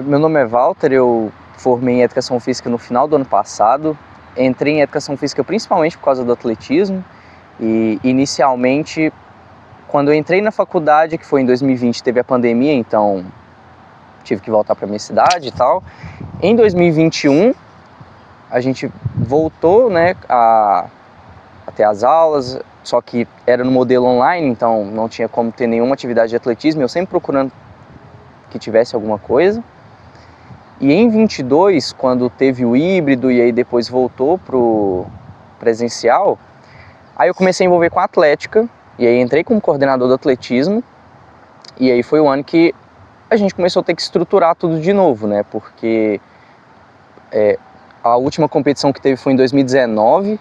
Meu nome é Walter, eu formei em Educação Física no final do ano passado. Entrei em Educação Física principalmente por causa do atletismo e inicialmente, quando eu entrei na faculdade, que foi em 2020, teve a pandemia, então tive que voltar para minha cidade e tal. Em 2021, a gente voltou, né, a ter as aulas, só que era no modelo online, então não tinha como ter nenhuma atividade de atletismo, eu sempre procurando que tivesse alguma coisa. E em 22, quando teve o híbrido e aí depois voltou pro presencial, aí eu comecei a envolver com a atlética, e aí entrei como coordenador do atletismo, e aí foi o ano que a gente começou a ter que estruturar tudo de novo, né, porque a última competição que teve foi em 2019,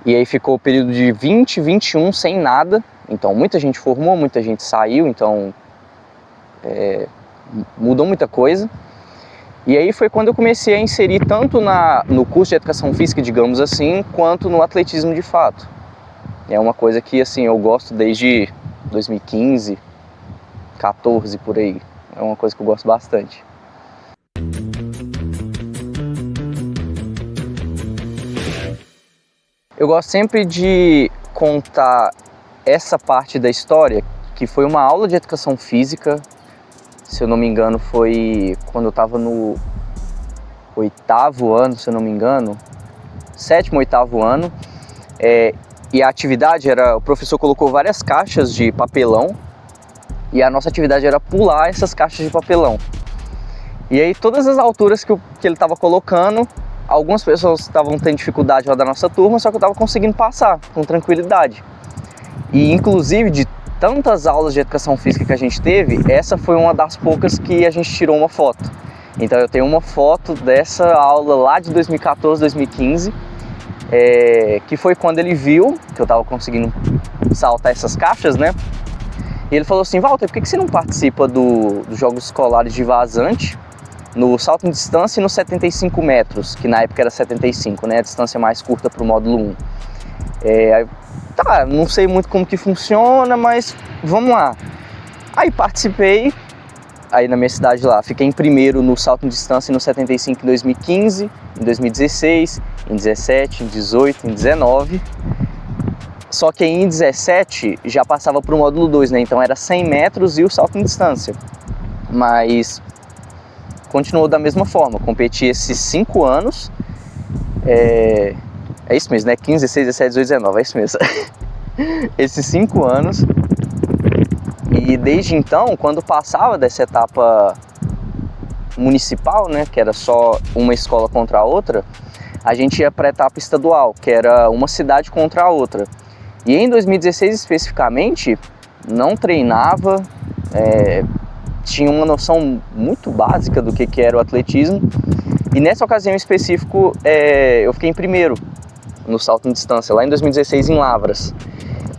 e aí ficou o período de 20, 21 sem nada, então muita gente formou, muita gente saiu, então mudou muita coisa. E aí foi quando eu comecei a inserir tanto no curso de Educação Física, digamos assim, quanto no atletismo de fato. É uma coisa que assim, eu gosto desde 2015, 14 por aí, é uma coisa que eu gosto bastante. Eu gosto sempre de contar essa parte da história, que foi uma aula de Educação Física, se eu não me engano foi quando eu estava no 8º ano, se eu não me engano, 7º, 8º ano, e a atividade era, o professor colocou várias caixas de papelão, e a nossa atividade era pular essas caixas de papelão. E aí todas as alturas que ele estava colocando, algumas pessoas estavam tendo dificuldade lá da nossa turma, só que eu estava conseguindo passar com tranquilidade. E inclusive de tantas aulas de Educação Física que a gente teve, essa foi uma das poucas que a gente tirou uma foto. Então eu tenho uma foto dessa aula lá de 2014, 2015, que foi quando ele viu que eu estava conseguindo saltar essas caixas, né? E ele falou assim: Walter, por que você não participa dos Jogos Escolares de Vazante, no salto em distância e no 75 metros, que na época era 75, né? A distância mais curta para o módulo 1. Tá, não sei muito como que funciona, mas vamos lá. Aí participei, aí na minha cidade lá, fiquei em primeiro no salto em distância e no 75 em 2015, em 2016, em 17, em 18, em 19. Só que em 17 já passava para o módulo 2, né? Então era 100 metros e o salto em distância. Mas continuou da mesma forma, competi esses 5 anos. É isso mesmo, né? 15, 16, 17, 18, 19, é isso mesmo. Esses 5 anos. E desde então, quando passava dessa etapa municipal, né? Que era só uma escola contra a outra, a gente ia para a etapa estadual, que era uma cidade contra a outra. E em 2016 especificamente, não treinava, tinha uma noção muito básica do que era o atletismo. E nessa ocasião em específico, eu fiquei em primeiro no salto em distância, lá em 2016 em Lavras.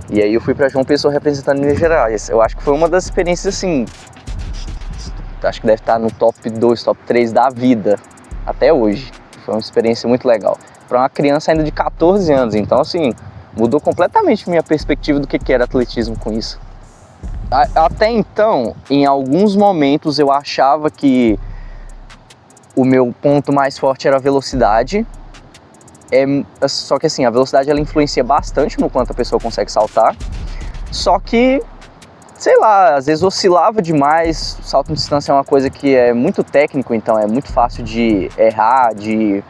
E aí eu fui para João Pessoa representando Minas Gerais. Eu acho que foi uma das experiências assim, acho que deve estar no top 2, top 3 da vida, até hoje. Foi uma experiência muito legal. Para uma criança ainda de 14 anos, então assim, mudou completamente minha perspectiva do que era atletismo com isso. Até então, em alguns momentos eu achava que o meu ponto mais forte era a velocidade. Só que assim, a velocidade ela influencia bastante no quanto a pessoa consegue saltar. Só que, sei lá, às vezes oscilava demais. Salto em distância é uma coisa que é muito técnico, então é muito fácil de errar, de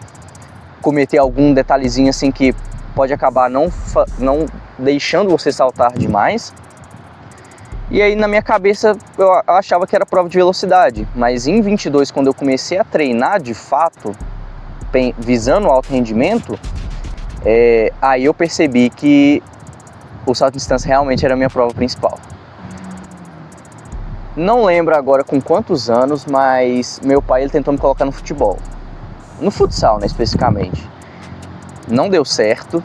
cometer algum detalhezinho assim que pode acabar não deixando você saltar demais. E aí na minha cabeça eu achava que era prova de velocidade, mas em 22, quando eu comecei a treinar de fato, visando o alto rendimento, aí eu percebi que o salto de distância realmente era a minha prova principal. Não lembro agora com quantos anos, mas meu pai ele tentou me colocar no futebol, no futsal, né, especificamente. Não deu certo,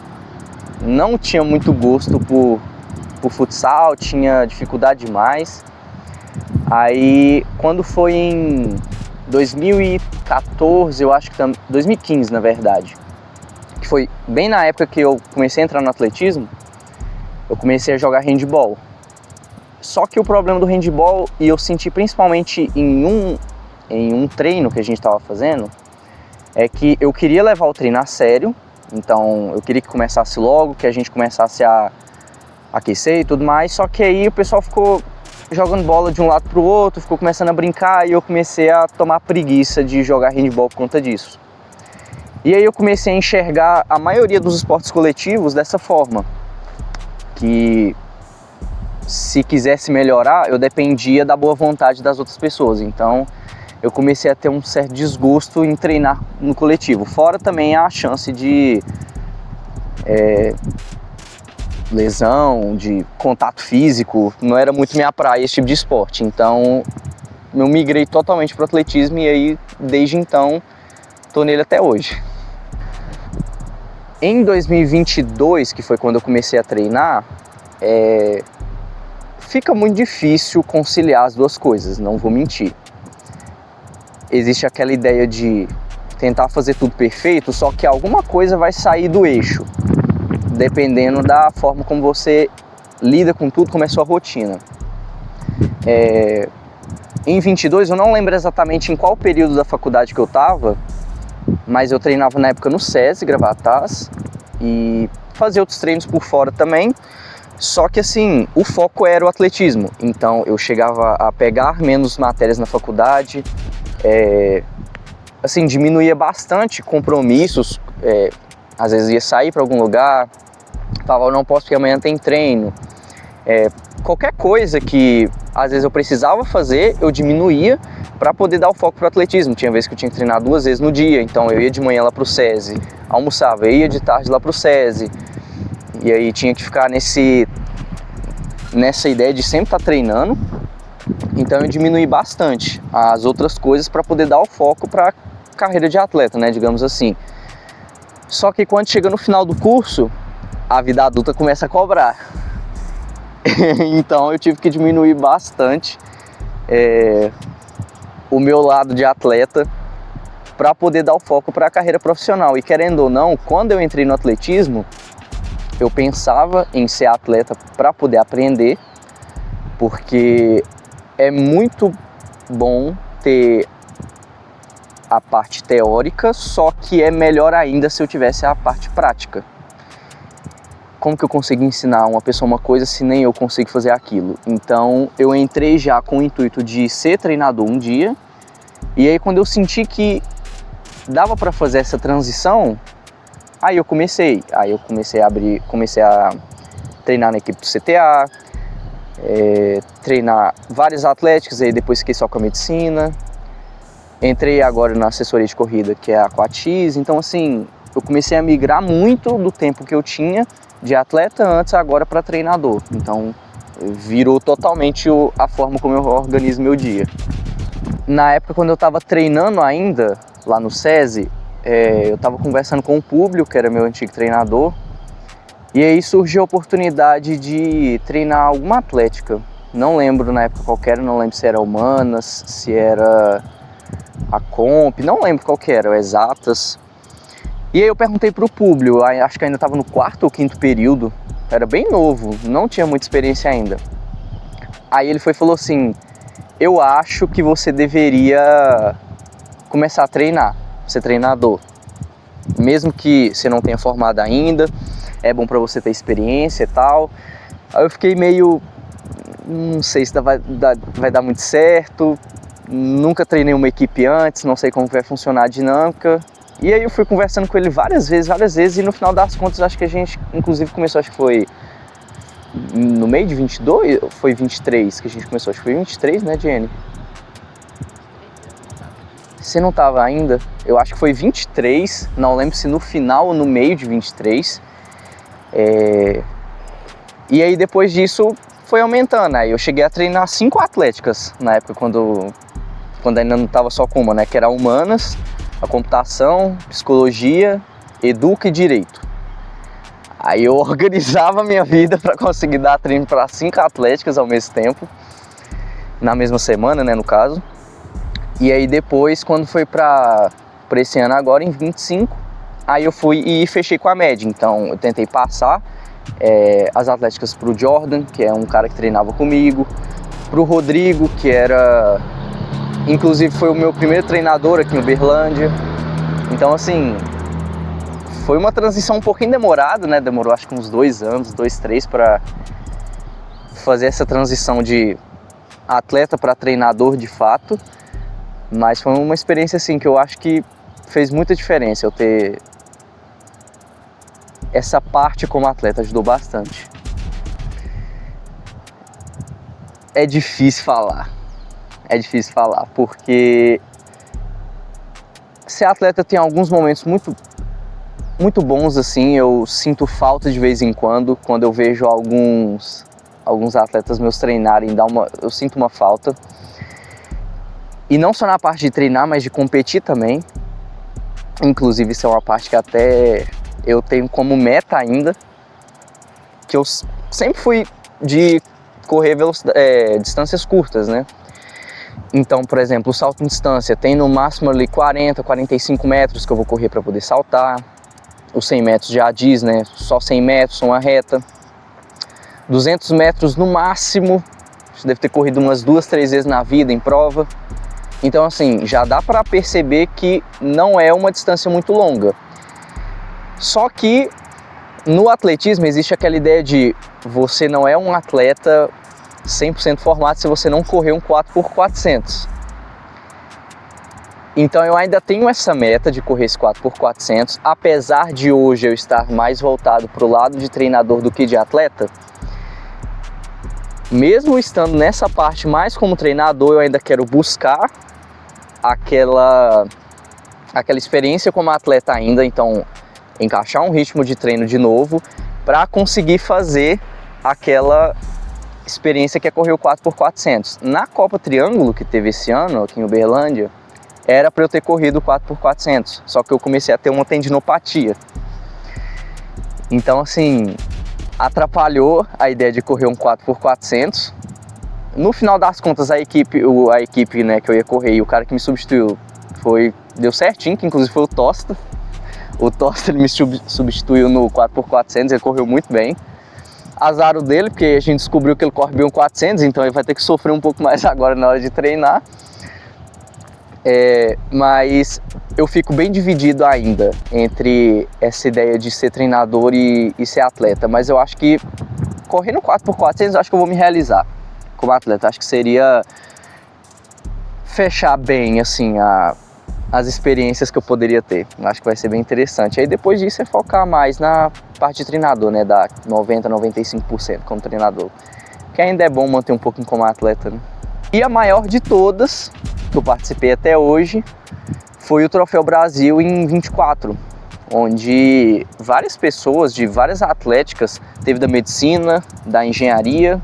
não tinha muito gosto por futsal, tinha dificuldade demais. Aí quando foi em 2014, eu acho que 2015 na verdade, que foi bem na época que eu comecei a entrar no atletismo, eu comecei a jogar handball. Só que o problema do handball, e eu senti principalmente em em um treino que a gente estava fazendo é que eu queria levar o treino a sério, então eu queria que começasse logo, que a gente começasse a aquecer e tudo mais, só que aí o pessoal ficou jogando bola de um lado pro outro, ficou começando a brincar e eu comecei a tomar preguiça de jogar handball por conta disso. E aí eu comecei a enxergar a maioria dos esportes coletivos dessa forma, que se quisesse melhorar, eu dependia da boa vontade das outras pessoas. Então eu comecei a ter um certo desgosto em treinar no coletivo. Fora também a chance de lesão, de contato físico, não era muito minha praia esse tipo de esporte. Então eu migrei totalmente para o atletismo e aí desde então estou nele até hoje. Em 2022, que foi quando eu comecei a treinar, fica muito difícil conciliar as duas coisas, não vou mentir. Existe aquela ideia de tentar fazer tudo perfeito, só que alguma coisa vai sair do eixo, dependendo da forma como você lida com tudo, como é a sua rotina. Em 22, eu não lembro exatamente em qual período da faculdade que eu estava, mas eu treinava na época no SESI, Gravatás, e fazia outros treinos por fora também. Só que assim, o foco era o atletismo, então eu chegava a pegar menos matérias na faculdade, assim, diminuía bastante compromissos, às vezes ia sair para algum lugar, falava, eu não posso porque amanhã tem treino. Qualquer coisa que às vezes eu precisava fazer, eu diminuía para poder dar o foco para o atletismo. Tinha vezes que eu tinha que treinar 2 vezes no dia, então eu ia de manhã lá para o SESI, almoçava, eu ia de tarde lá para o SESI, e aí tinha que ficar nessa ideia de sempre estar treinando. Então eu diminuí bastante as outras coisas para poder dar o foco para a carreira de atleta, né, digamos assim. Só que quando chega no final do curso, a vida adulta começa a cobrar. Então eu tive que diminuir bastante o meu lado de atleta para poder dar o foco para a carreira profissional. E querendo ou não, quando eu entrei no atletismo, eu pensava em ser atleta para poder aprender, porque é muito bom ter a parte teórica, só que é melhor ainda se eu tivesse a parte prática. Como que eu consigo ensinar uma pessoa uma coisa se nem eu consigo fazer aquilo? Então eu entrei já com o intuito de ser treinador um dia, e aí quando eu senti que dava para fazer essa transição, aí eu comecei a treinar na equipe do CTA, treinar várias atléticas, aí depois fiquei só com a medicina, entrei agora na assessoria de corrida, que é a Aquatis. Então assim, eu comecei a migrar muito do tempo que eu tinha de atleta antes agora para treinador. Então virou totalmente a forma como eu organizo meu dia. Na época, quando eu estava treinando ainda lá no SESI, eu estava conversando com o Públio, que era meu antigo treinador, e aí surgiu a oportunidade de treinar alguma atlética. Não lembro na época qual era, não lembro se era Humanas, se era a Comp, não lembro qual que era, Exatas. E aí eu perguntei pro Públio, acho que ainda estava no 4º ou 5º período, era bem novo, não tinha muita experiência ainda. Aí ele falou assim, eu acho que você deveria começar a treinar, ser treinador. Mesmo que você não tenha formado ainda, é bom para você ter experiência e tal. Aí eu fiquei meio, não sei se vai dar muito certo, nunca treinei uma equipe antes, não sei como vai funcionar a dinâmica. E aí eu fui conversando com ele várias vezes, e no final das contas acho que a gente inclusive começou, acho que foi no meio de 22, ou foi 23 que a gente começou? Acho que foi 23, né, Jenny? Você não tava ainda? Eu acho que foi 23, não lembro se no final ou no meio de 23. E aí depois disso foi aumentando, aí eu cheguei a treinar 5 atléticas na época, quando ainda não tava só com uma, né, que era Humanas, a computação, psicologia, educa e direito. Aí eu organizava a minha vida para conseguir dar treino para 5 atléticas ao mesmo tempo, na mesma semana, né, no caso. E aí depois, quando foi para esse ano agora, em 25, aí eu fui e fechei com a média. Então eu tentei passar as atléticas para o Jordan, que é um cara que treinava comigo, para o Rodrigo, que era inclusive foi o meu primeiro treinador aqui em Uberlândia. Então assim, foi uma transição um pouquinho demorada, né? Demorou acho que uns 2 anos, 2, 3 para fazer essa transição de atleta para treinador de fato. Mas foi uma experiência assim que eu acho que fez muita diferença eu ter essa parte como atleta, ajudou bastante. É difícil falar, porque ser atleta tem alguns momentos muito bons assim, eu sinto falta de vez em quando eu vejo alguns atletas meus treinarem, eu sinto uma falta. E não só na parte de treinar, mas de competir também. Inclusive isso é uma parte que até eu tenho como meta ainda, que eu sempre fui de correr distâncias curtas, né? Então, por exemplo, o salto em distância tem no máximo ali 40, 45 metros que eu vou correr para poder saltar. Os 100 metros já diz, né? Só 100 metros, uma reta. 200 metros no máximo, você deve ter corrido umas 2, 3 vezes na vida em prova. Então assim, já dá para perceber que não é uma distância muito longa. Só que no atletismo existe aquela ideia de você não é um atleta 100% formado se você não correr um 4x400. Então eu ainda tenho essa meta de correr esse 4x400, apesar de hoje eu estar mais voltado para o lado de treinador do que de atleta. Mesmo estando nessa parte mais como treinador, eu ainda quero buscar aquela experiência como atleta ainda, então encaixar um ritmo de treino de novo para conseguir fazer aquela experiência que é correr o 4x400. Na Copa Triângulo que teve esse ano aqui em Uberlândia, era para eu ter corrido o 4x400, só que eu comecei a ter uma tendinopatia. Então assim, atrapalhou a ideia de correr um 4x400. No final das contas, a equipe né, que eu ia correr e o cara que me substituiu deu certinho, que inclusive foi o Tosta. O Tosta ele me substituiu no 4x400, ele correu muito bem. Azar o dele, porque a gente descobriu que ele corre bem um 400, então ele vai ter que sofrer um pouco mais agora na hora de treinar. Mas eu fico bem dividido ainda entre essa ideia de ser treinador e ser atleta. Mas eu acho que correndo 4x400, eu acho que eu vou me realizar como atleta. Acho que seria fechar bem assim as experiências que eu poderia ter. Acho que vai ser bem interessante. Aí depois disso é focar mais na parte de treinador, né? Da 90, 95% como treinador. Que ainda é bom manter um pouquinho como atleta, né? E a maior de todas que eu participei até hoje foi o Troféu Brasil em 24, onde várias pessoas de várias atléticas, teve da medicina, da engenharia,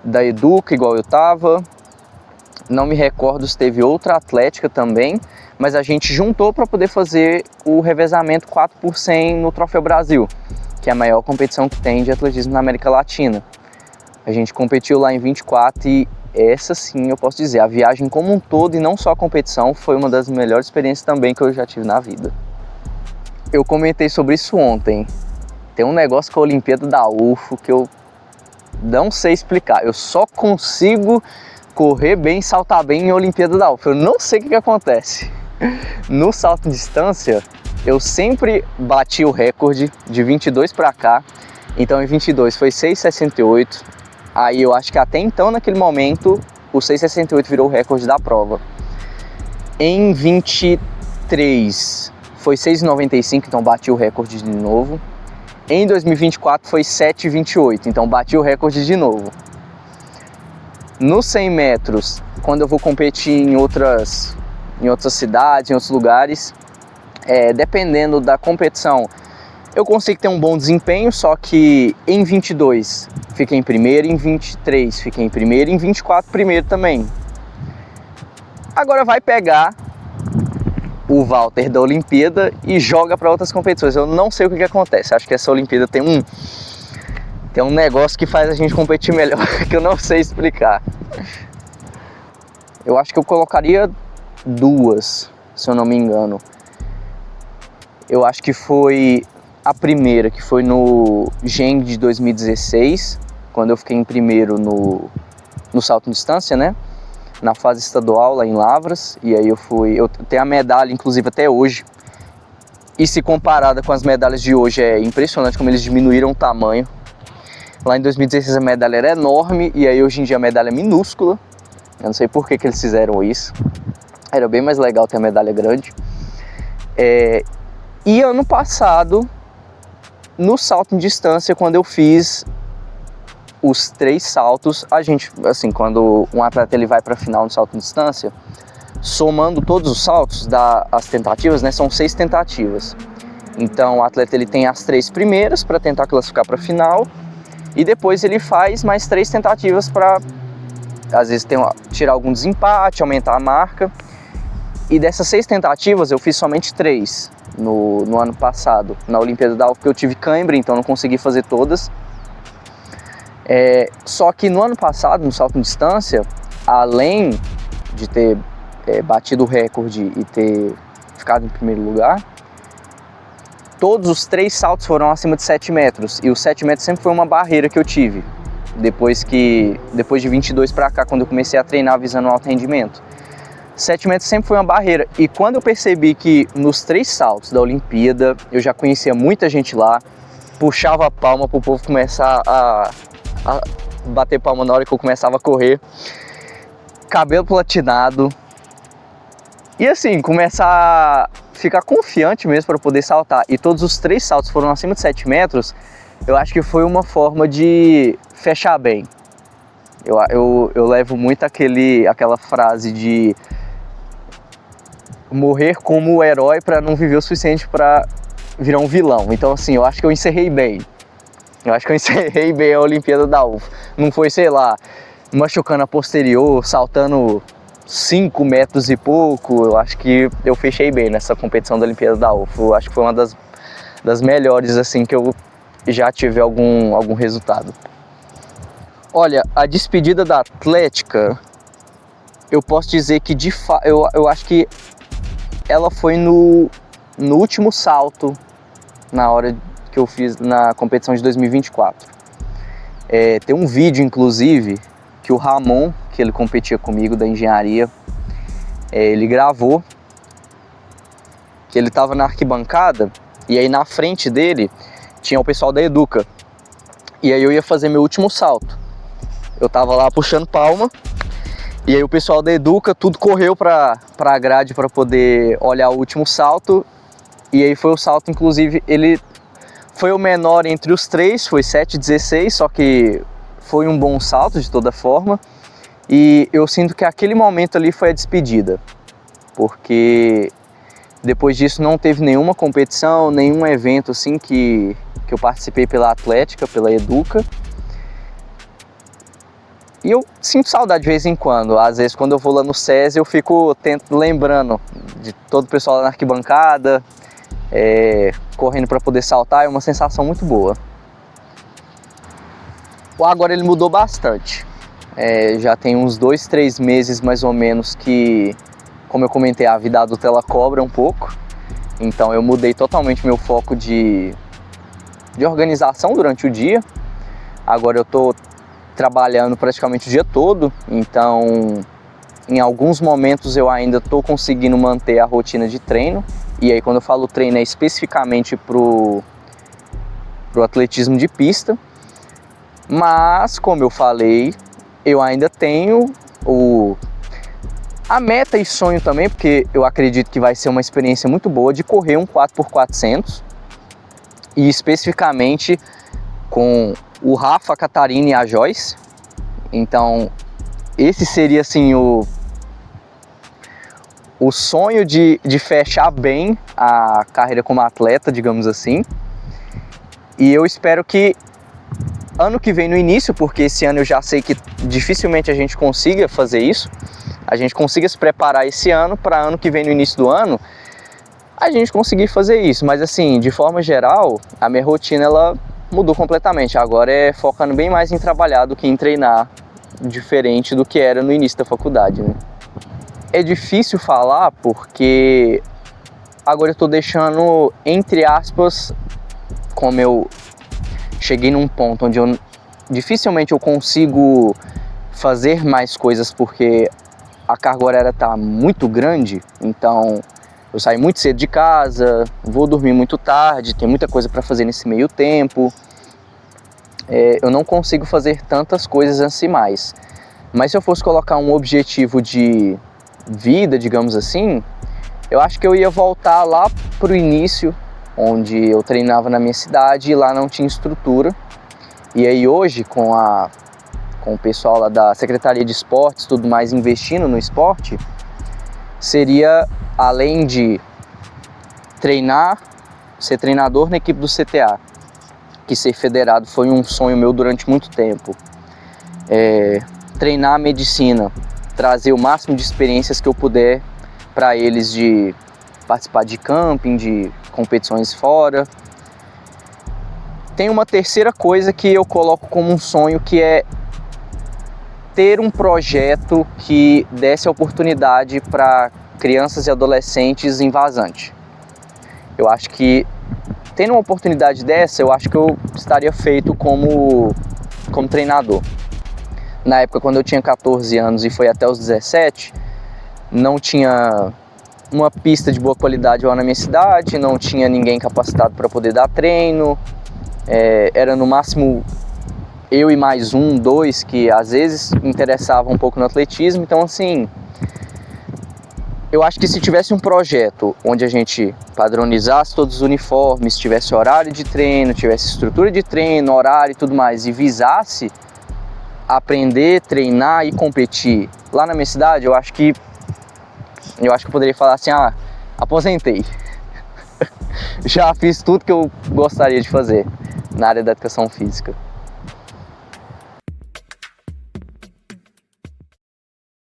da Educa, igual eu tava, não me recordo se teve outra atlética também, mas a gente juntou para poder fazer o revezamento 4x100 no Troféu Brasil, que é a maior competição que tem de atletismo na América Latina. A gente competiu lá em 24 e essa sim eu posso dizer, a viagem como um todo e não só a competição foi uma das melhores experiências também que eu já tive na vida. Eu comentei sobre isso ontem, tem um negócio com a Olimpíada da UFO que eu não sei explicar, eu só consigo correr bem, saltar bem em Olimpíada da UFO, eu não sei o que acontece. No salto em distância, eu sempre bati o recorde de 22 para cá, então em 22 foi 6,68, aí eu acho que até então naquele momento o 6,68 virou o recorde da prova. Em 23 foi 6,95, então bati o recorde de novo. Em 2024 foi 7,28, então bati o recorde de novo. Nos 100 metros, quando eu vou competir em outras cidades, em outros lugares, dependendo da competição, eu consigo ter um bom desempenho, só que em 22 fiquei em primeiro, em 23 fiquei em primeiro, em 24 primeiro também. Agora vai pegar o Walter da Olimpíada e joga para outras competições. Eu não sei o que acontece, acho que essa Olimpíada tem um negócio que faz a gente competir melhor, que eu não sei explicar. Eu acho que eu colocaria 2, se eu não me engano. Eu acho que foi a primeira, que foi no Geng de 2016, quando eu fiquei em primeiro no salto em distância, né? Na fase estadual lá em Lavras, e aí eu tenho a medalha, inclusive até hoje, e se comparada com as medalhas de hoje é impressionante como eles diminuíram o tamanho. Lá em 2016 a medalha era enorme, e aí hoje em dia a medalha é minúscula. Eu não sei por que eles fizeram isso, era bem mais legal ter a medalha grande. E ano passado, no salto em distância, quando eu fiz os 3 saltos, a gente, assim, quando um atleta ele vai para a final no salto em distância, somando todos os saltos, as tentativas, né, são 6 tentativas. Então o atleta ele tem as 3 primeiras para tentar classificar para a final, e depois ele faz mais 3 tentativas para, às vezes, tirar algum desempate, aumentar a marca. E dessas 6 tentativas eu fiz somente 3 no ano passado, na Olimpíada da UF, porque eu tive cãibra, então não consegui fazer todas. Só que no ano passado, no salto em distância, além de ter batido o recorde e ter ficado em primeiro lugar, todos os 3 saltos foram acima de 7 metros. E os 7 metros sempre foi uma barreira que eu tive, depois de 22 para cá, quando eu comecei a treinar visando alto rendimento. 7 metros sempre foi uma barreira. E quando eu percebi que nos 3 saltos da Olimpíada, eu já conhecia muita gente lá, puxava a palma para o povo começar a bater palma na hora que eu começava a correr, cabelo platinado, e assim, começar a ficar confiante mesmo para poder saltar, e todos os 3 saltos foram acima de 7 metros, eu acho que foi uma forma de fechar bem. Eu levo muito aquela frase de morrer como herói para não viver o suficiente para virar um vilão. Então assim, eu acho que eu encerrei bem. Eu acho que eu encerrei bem a Olimpíada da UF. Não foi, sei lá, machucando a posterior, saltando 5 metros e pouco. Eu acho que eu fechei bem nessa competição da Olimpíada da UF. Eu acho que foi uma das melhores, assim, que eu já tive algum resultado. Olha, a despedida da Atlética, eu posso dizer que eu acho que ela foi no último salto, na hora que eu fiz na competição de 2024. Tem um vídeo, inclusive, que o Ramon, que ele competia comigo da engenharia, ele gravou, que ele estava na arquibancada, e aí na frente dele tinha o pessoal da Educa, e aí eu ia fazer meu último salto. Eu tava lá puxando palma, e aí o pessoal da Educa tudo correu para a grade para poder olhar o último salto, e aí foi o salto, inclusive, ele foi o menor entre os 3, foi 7,16, só que foi um bom salto de toda forma. E eu sinto que aquele momento ali foi a despedida, porque depois disso não teve nenhuma competição, nenhum evento assim que eu participei pela Atlética, pela Educa. E eu sinto saudade de vez em quando. Às vezes quando eu vou lá no SESI eu fico lembrando de todo o pessoal lá na arquibancada, correndo para poder saltar, é uma sensação muito boa. Agora ele mudou bastante, já tem uns 2, 3 meses mais ou menos que, como eu comentei, a vida adulta ela cobra um pouco, então eu mudei totalmente meu foco de organização durante o dia. Agora eu tô trabalhando praticamente o dia todo, então em alguns momentos eu ainda tô conseguindo manter a rotina de treino. E aí quando eu falo treino é especificamente pro atletismo de pista. Mas, como eu falei, eu ainda tenho a meta e sonho também, porque eu acredito que vai ser uma experiência muito boa de correr um 4x400. E especificamente com o Rafa, a Catarina e a Joyce. Então, esse seria assim o sonho de fechar bem a carreira como atleta, digamos assim. E eu espero que ano que vem no início, porque esse ano eu já sei que dificilmente a gente consiga fazer isso, a gente consiga se preparar esse ano para ano que vem no início do ano a gente conseguir fazer isso. Mas assim, de forma geral, a minha rotina ela mudou completamente. Agora é focando bem mais em trabalhar do que em treinar, diferente do que era no início da faculdade, né? É difícil falar porque agora eu tô deixando, entre aspas, como eu cheguei num ponto onde dificilmente eu consigo fazer mais coisas porque a carga horária está muito grande, então eu saio muito cedo de casa, vou dormir muito tarde, tem muita coisa para fazer nesse meio tempo. Eu não consigo fazer tantas coisas assim mais. Mas se eu fosse colocar um objetivo de vida, digamos assim, eu acho que eu ia voltar lá para o início, onde eu treinava na minha cidade e lá não tinha estrutura. E aí hoje, com o pessoal lá da Secretaria de Esportes, tudo mais, investindo no esporte, seria, além de treinar, ser treinador na equipe do CTA, que ser federado foi um sonho meu durante muito tempo. Treinar medicina, trazer o máximo de experiências que eu puder para eles, de participar de camping, de competições fora. Tem uma terceira coisa que eu coloco como um sonho, que é ter um projeto que desse oportunidade para crianças e adolescentes em Vazante. Eu acho que, tendo uma oportunidade dessa, eu acho que eu estaria feito como treinador. Na época, quando eu tinha 14 anos e foi até os 17, não tinha uma pista de boa qualidade lá na minha cidade, não tinha ninguém capacitado para poder dar treino, era no máximo eu e mais um, dois, que às vezes interessavam um pouco no atletismo. Então, assim, eu acho que se tivesse um projeto onde a gente padronizasse todos os uniformes, tivesse horário de treino, tivesse estrutura de treino, horário e tudo mais, e visasse aprender, treinar e competir lá na minha cidade, eu acho que eu poderia falar assim: aposentei. Já fiz tudo que eu gostaria de fazer na área da educação física.